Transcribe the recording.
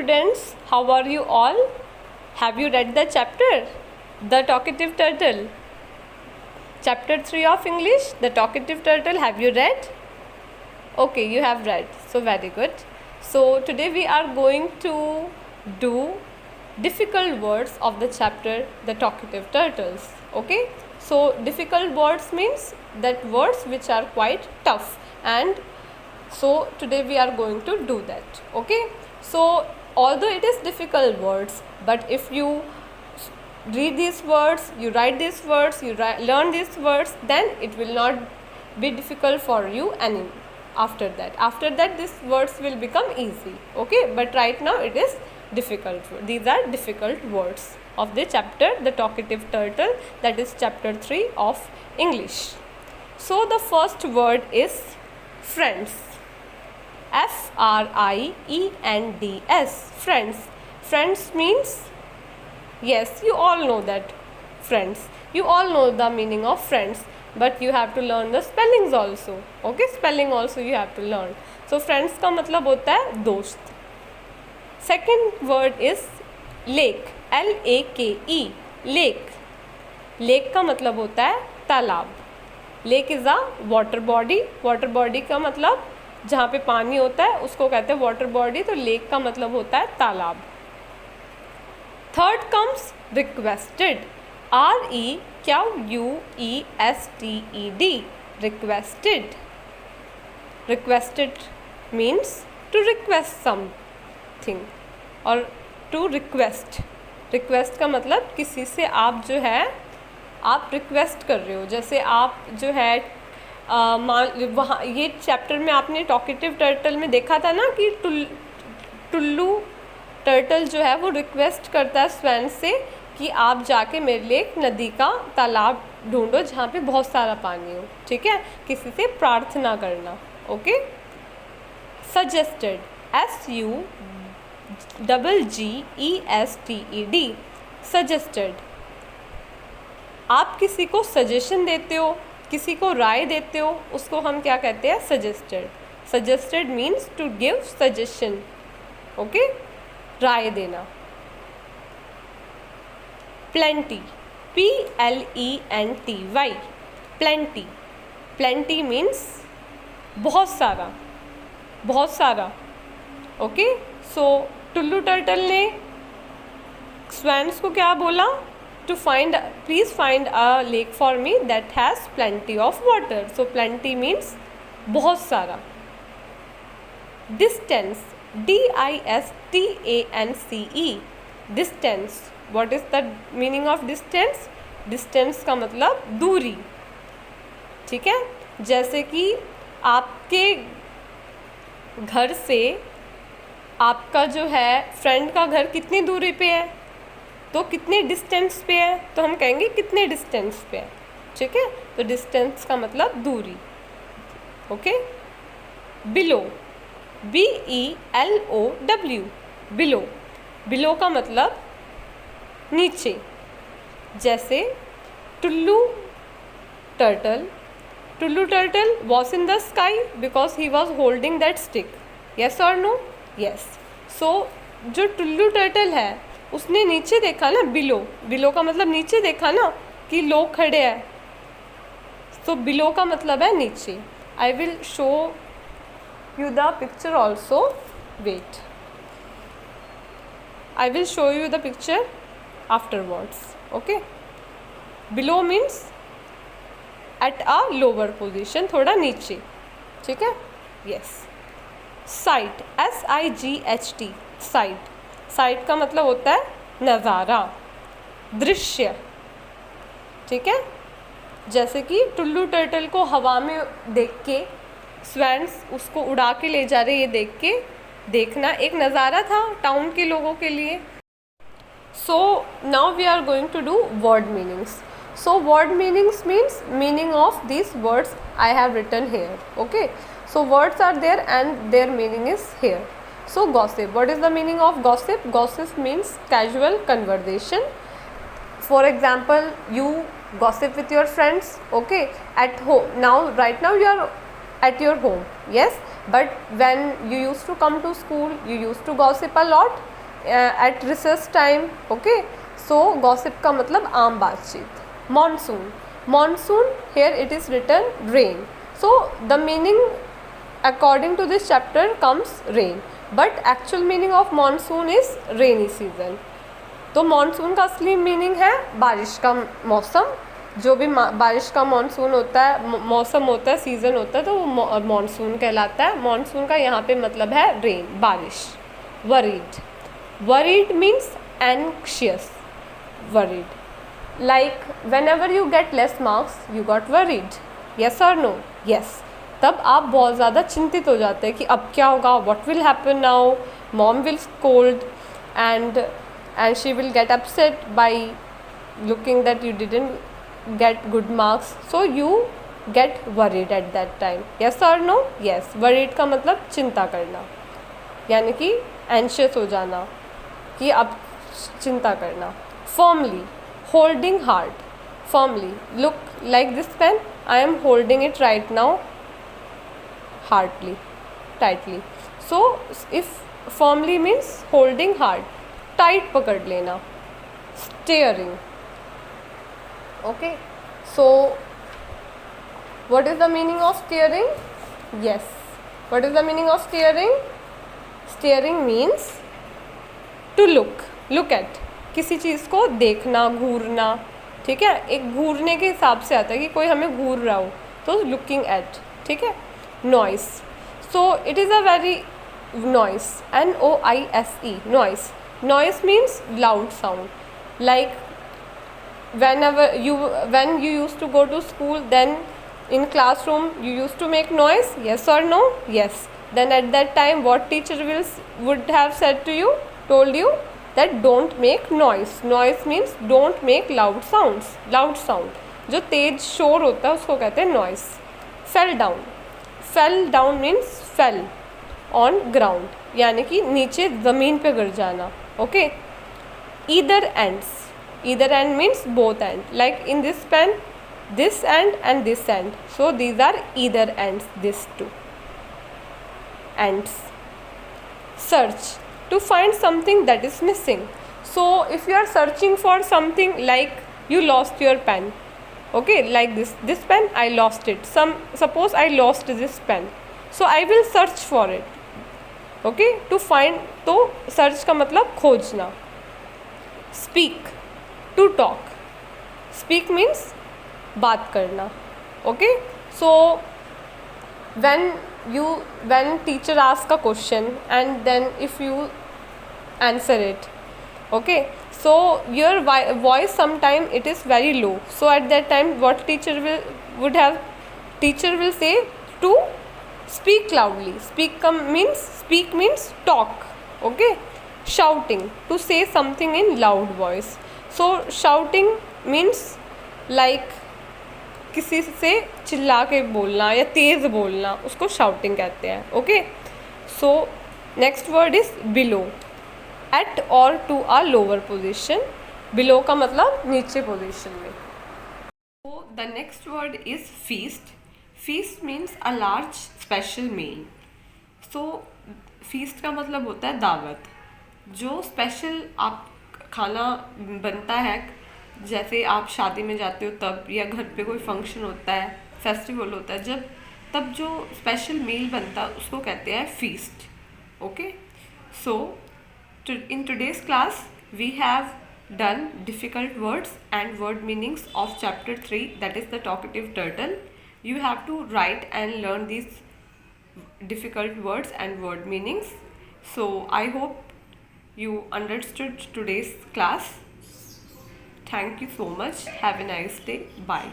students, how are you all? Have you read the chapter, The Talkative Turtle? Chapter 3 of English, The Talkative Turtle, have you read? Okay, you have read, so very good. So today we are going to do difficult words of the chapter The Talkative Turtles. Okay, so difficult words means that words which are quite tough, and so today we are going to do that. Okay, so although it is difficult words, but if you read these words, you write these words, you learn these words, then it will not be difficult for you any after that these words will become easy. Okay, but right now it is difficult. These are difficult words of the chapter The Talkative Turtle, that is chapter 3 of English. So the first word is friends. Friends. Friends means, yes, you all know that friends. You all know the meaning of friends, but you have to learn the spellings also. Okay, spelling also you have to learn. So friends का मतलब होता है दोस्त. Second word is lake. Lake. Lake. Lake का मतलब होता है तालाब. Lake is a water body. Water body का मतलब जहाँ पे पानी होता है उसको कहते हैं वाटर बॉडी. तो लेक का मतलब होता है तालाब. Third comes requested. REQUESTED. Requested. Requested means to request something और टू रिक्वेस्ट. रिक्वेस्ट का मतलब किसी से आप जो है आप रिक्वेस्ट कर रहे हो. जैसे आप जो है वहाँ ये चैप्टर में आपने टॉकेटिव टर्टल में देखा था ना कि टुल्लू टर्टल जो है वो रिक्वेस्ट करता है स्वैन से कि आप जाके मेरे लिए एक नदी का तालाब ढूंढो जहाँ पे बहुत सारा पानी हो. ठीक है, किसी से प्रार्थना करना. ओके. सजेस्टेड. SUGGESTED. सजेस्टेड. आप किसी को सजेशन देते हो, किसी को राय देते हो, उसको हम क्या कहते हैं? Suggested. Suggested means to give suggestion. Okay, राय देना. Plenty. PLENTY. Plenty. Plenty means बहुत सारा, बहुत सारा. ओके, सो टुल्लू टर्टल ने स्वैन्स को क्या बोला? Please find a lake for me that has plenty of water. So plenty means बहुत सारा. Distance. DISTANCE. Distance. What is the meaning of distance? Distance का मतलब दूरी. ठीक है, जैसे कि आपके घर से आपका जो है फ्रेंड का घर कितनी दूरी पे है, तो कितने डिस्टेंस पे है, तो हम कहेंगे कितने डिस्टेंस पे है. ठीक है, तो डिस्टेंस का मतलब दूरी. Okay. Below. BELOW. Below. Below का मतलब नीचे. जैसे Tullu turtle was in the sky because he was holding that stick. Yes or no? Yes. So जो टुल्लू टर्टल है उसने नीचे देखा ना, बिलो. बिलो का मतलब नीचे देखा ना कि लोग खड़े हैं, तो बिलो का मतलब है नीचे. I will show you the picture also. Wait, I will show you the picture afterwards. Okay. Below means at a lower position, थोड़ा नीचे. ठीक है. Yes. Sight. SIGHT. Sight. Sight का मतलब होता है नज़ारा, दृश्य. ठीक है, जैसे कि टुल्लू टर्टल को हवा में देख के स्वैन्स उसको उड़ा के ले जा रहे, ये देख के देखना एक नज़ारा था टाउन के लोगों के लिए. So now we are going to do word meanings. So word meanings means meaning of this words I have written here. Okay, so words are there and their meaning is here. So gossip. What is the meaning of gossip? Gossip means casual conversation. For example, you gossip with your friends. Okay, at home. Now right now you are at your home, yes, but when you used to come to school, you used to gossip a lot at recess time. Okay, so gossip का मतलब आम बातचीत. Monsoon, here it is written rain. So the meaning according to this chapter comes rain, but actual meaning of monsoon is rainy season. तो monsoon का असली meaning है बारिश का मौसम. जो भी बारिश का मानसून होता है, मौसम होता है, सीज़न होता है, तो वो मानसून कहलाता है. मानसून का यहाँ पे मतलब है रेन, बारिश. Worried means anxious. Worried like whenever you get less marks you got worried. Yes और नो? यस. तब आप बहुत ज़्यादा चिंतित हो जाते हैं कि अब क्या होगा, what will happen now, mom will scold and she will get upset by looking that you didn't get good marks, so you get worried at that time. Yes or no? Yes. Worried का मतलब चिंता करना, यानी कि anxious हो जाना, कि अब चिंता करना. Firmly, holding hard. Firmly, look like this pen, I am holding it right now hardly, tightly. So if firmly means holding hard, tight पकड़ लेना. Staring. Okay, so what is the meaning of staring? Yes, what is the meaning of staring? Staring means to look at. किसी चीज़ को देखना, घूरना. ठीक है, एक घूरने के हिसाब से आता है कि कोई हमें घूर रहा हो, तो लुकिंग एट. ठीक है. Noise. So it is a very noise, NOISE, noise. Noise means loud sound. Like when you used to go to school, then in classroom you used to make noise. Yes or no? Yes. Then at that time what teacher would have said to you, told you that don't make noise. Noise means don't make loud sounds. Loud sound, जो तेज शोर होता है उसको कहते हैं noise. Fell down means fell on ground, यानी कि नीचे ज़मीन पे गिर जाना. Okay. Either end means both end. Like in this pen, this end and this end. So these are either ends, these two ends. Search, to find something that is missing. So if you are searching for something, like you lost your pen. Okay, like this pen, I lost it. Suppose I lost this pen. So I will search for it. Okay, to find, तो search का मतलब खोजना. Speak, to talk. Speak means बात करना. Okay, so when teacher ask a question and then if you answer it, okay, so your voice sometime it is very low, so at that time what teacher will say to speak loudly. Speak means talk. Okay. Shouting, to say something in loud voice. So shouting means like किसी से चिल्ला के बोलना या तेज़ बोलना, उसको shouting कहते हैं. Okay. So next word is below. At or to a lower position. Below का मतलब नीचे position में. So the next word is feast. Feast means a large special meal. So feast का मतलब होता है दावत. जो स्पेशल आप खाना बनता है, जैसे आप शादी में जाते हो तब, या घर पे कोई फंक्शन होता है, फेस्टिवल होता है जब, तब जो स्पेशल मील बनता है उसको कहते हैं feast. Okay, so in today's class we have done difficult words and word meanings of chapter 3, that is the talkative turtle. You have to write and learn these difficult words and word meanings. So I hope you understood today's class. Thank you so much. Have a nice day. Bye.